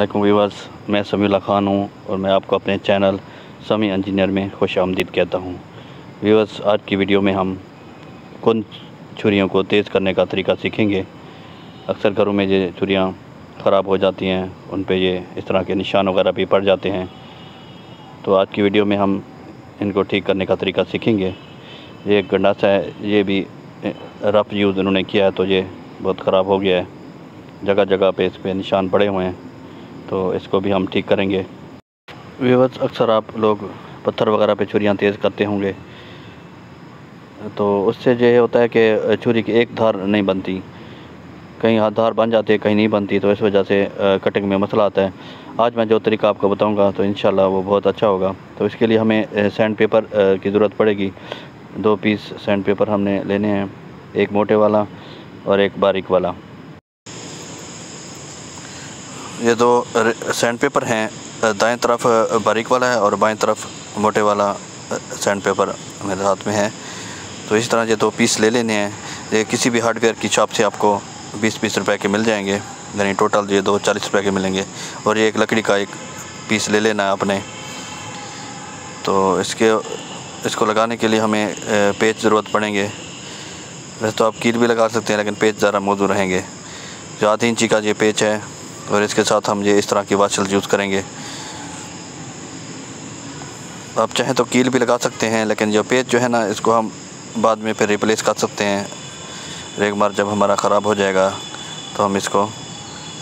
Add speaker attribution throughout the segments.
Speaker 1: Viewers, मैं समीउल्लाह खान हूँ और मैं आपको अपने चैनल समी इंजीनियर में खुश आमदीद कहता हूँ। व्यूवर्स, आज की वीडियो में हम कुन छुरियों को तेज़ करने का तरीका सीखेंगे। अक्सर घरों में ये छुरियाँ ख़राब हो जाती हैं, उन पे ये इस तरह के निशान वगैरह भी पड़ जाते हैं। तो आज की वीडियो में हम इनको ठीक करने का तरीका सीखेंगे। ये एक गंडासा है, ये भी रफ़ यूज़ उन्होंने किया है तो ये बहुत ख़राब हो गया है। जगह जगह पे इस पे निशान पड़े हुए हैं, तो इसको भी हम ठीक करेंगे। व्यूअर्स, अक्सर आप लोग पत्थर वगैरह पे छुरियाँ तेज़ करते होंगे, तो उससे ये होता है कि छुरी की एक धार नहीं बनती, कहीं धार बन जाती है, कहीं नहीं बनती, तो इस वजह से कटिंग में मसला आता है। आज मैं जो तरीका आपको बताऊंगा तो इंशाल्लाह वो बहुत अच्छा होगा। तो इसके लिए हमें सैंड पेपर की ज़रूरत पड़ेगी। 2 पीस सैंड पेपर हमने लेने हैं, एक मोटे वाला और एक बारीक वाला। ये 2 सैंड पेपर हैं, दाएं तरफ बारीक वाला है और बाएं तरफ मोटे वाला सैंड पेपर मेरे हाथ में है। तो इस तरह ये 2 पीस ले लेने हैं। ये किसी भी हार्डवेयर की शॉप से आपको 20-20 रुपए के मिल जाएंगे, यानी टोटल ये 2 40 रुपए के मिलेंगे। और ये एक लकड़ी का एक पीस ले लेना है आपने। तो इसको लगाने के लिए हमें पेच ज़रूरत पड़ेंगे। वैसे तो आप कील भी लगा सकते हैं, लेकिन पेच ज़रा मौजूद रहेंगे। जो आधी इंची का ये पेच है और इसके साथ हम ये इस तरह की वाशल यूज़ करेंगे। आप चाहें तो कील भी लगा सकते हैं, लेकिन जो पेच जो है ना, इसको हम बाद में फिर रिप्लेस कर सकते हैं। एक बार जब हमारा ख़राब हो जाएगा तो हम इसको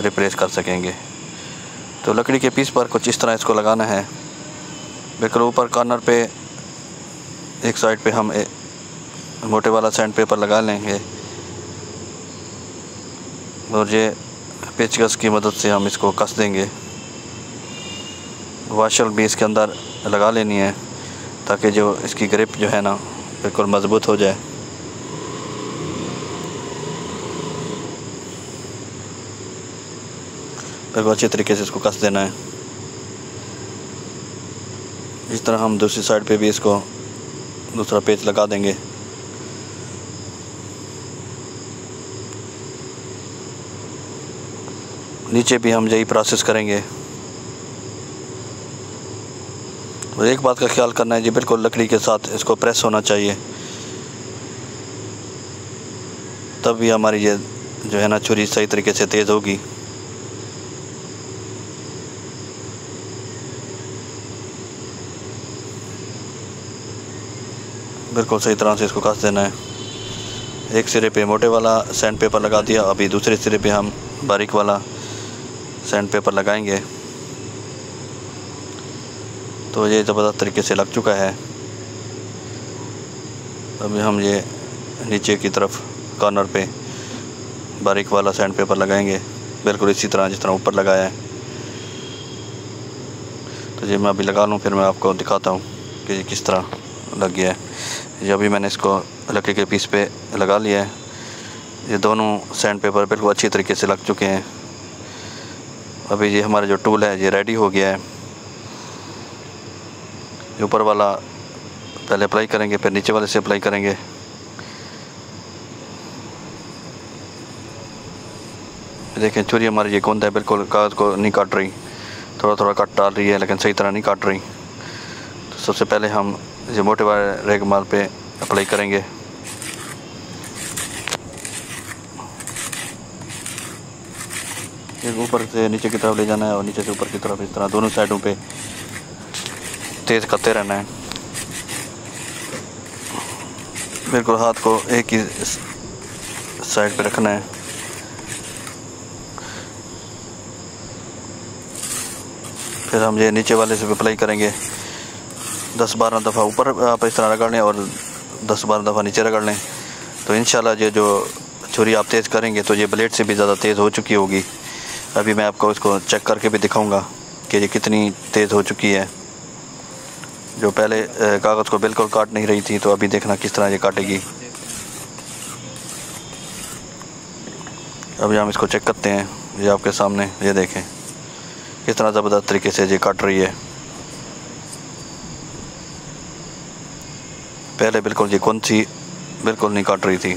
Speaker 1: रिप्लेस कर सकेंगे। तो लकड़ी के पीस पर कुछ इस तरह इसको लगाना है। बिल्कुल ऊपर कॉर्नर पे एक साइड पे हम मोटे वाला सैंड पेपर लगा लेंगे और ये पेचकस की मदद से हम इसको कस देंगे। वाशल भी इसके अंदर लगा लेनी है ताकि जो इसकी ग्रिप जो है ना बिल्कुल मज़बूत हो जाए। बिल्कुल अच्छे तरीके से इसको कस देना है। इस तरह हम दूसरी साइड पे भी इसको दूसरा पेच लगा देंगे। नीचे भी हम यही प्रोसेस करेंगे। और एक बात का ख्याल करना है जी, बिल्कुल लकड़ी के साथ इसको प्रेस होना चाहिए, तब भी हमारी ये जो है ना छुरी सही तरीके से तेज़ होगी। बिल्कुल सही तरह से इसको कस देना है। एक सिरे पे मोटे वाला सैंड पेपर लगा दिया, अभी दूसरे सिरे पे हम बारीक वाला सैंड पेपर लगाएंगे। तो ये ज़बरदस्त तरीके से लग चुका है। अभी हम ये नीचे की तरफ कॉर्नर पे बारीक वाला सैंड पेपर लगाएंगे, बिल्कुल इसी तरह जिस तरह ऊपर लगाया है। तो ये मैं अभी लगा लूँ, फिर मैं आपको दिखाता हूँ कि ये किस तरह लग गया है। ये अभी मैंने इसको लकड़ी के पीस पे लगा लिया है। ये दोनों सैंड पेपर बिल्कुल अच्छी तरीके से लग चुके हैं। अभी ये हमारा जो टूल है ये रेडी हो गया है। ऊपर वाला पहले अप्लाई करेंगे, फिर नीचे वाले से अप्लाई करेंगे। देखें, छुरी हमारी ये गोंद है, बिल्कुल कागज़ को नहीं काट रही, थोड़ा थोड़ा कट डाल रही है, लेकिन सही तरह नहीं काट रही। तो सबसे पहले हम ये मोटे वाले रेगमाल पे अप्लाई करेंगे। एक ऊपर से नीचे की तरफ ले जाना है और नीचे से ऊपर की तरफ, इस तरह दोनों साइडों पे तेज़ करते रहना है। बिल्कुल हाथ को एक ही साइड पे रखना है। फिर हम ये नीचे वाले से अप्लाई करेंगे। 10-12 दफ़ा ऊपर आप इस तरह रगड़ लें और 10-12 दफ़ा नीचे रगड़ लें। तो इंशाल्लाह ये जो छुरी आप तेज़ करेंगे तो ये ब्लेड से भी ज़्यादा तेज़ हो चुकी होगी। अभी मैं आपको इसको चेक करके भी दिखाऊंगा कि ये कितनी तेज़ हो चुकी है। जो पहले कागज़ को बिल्कुल काट नहीं रही थी, तो अभी देखना किस तरह ये काटेगी। अभी हम इसको चेक करते हैं। ये आपके सामने, ये देखें किस तरह ज़बरदस्त तरीके से ये काट रही है। पहले बिल्कुल ये कौन सी बिल्कुल नहीं काट रही थी।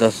Speaker 1: 10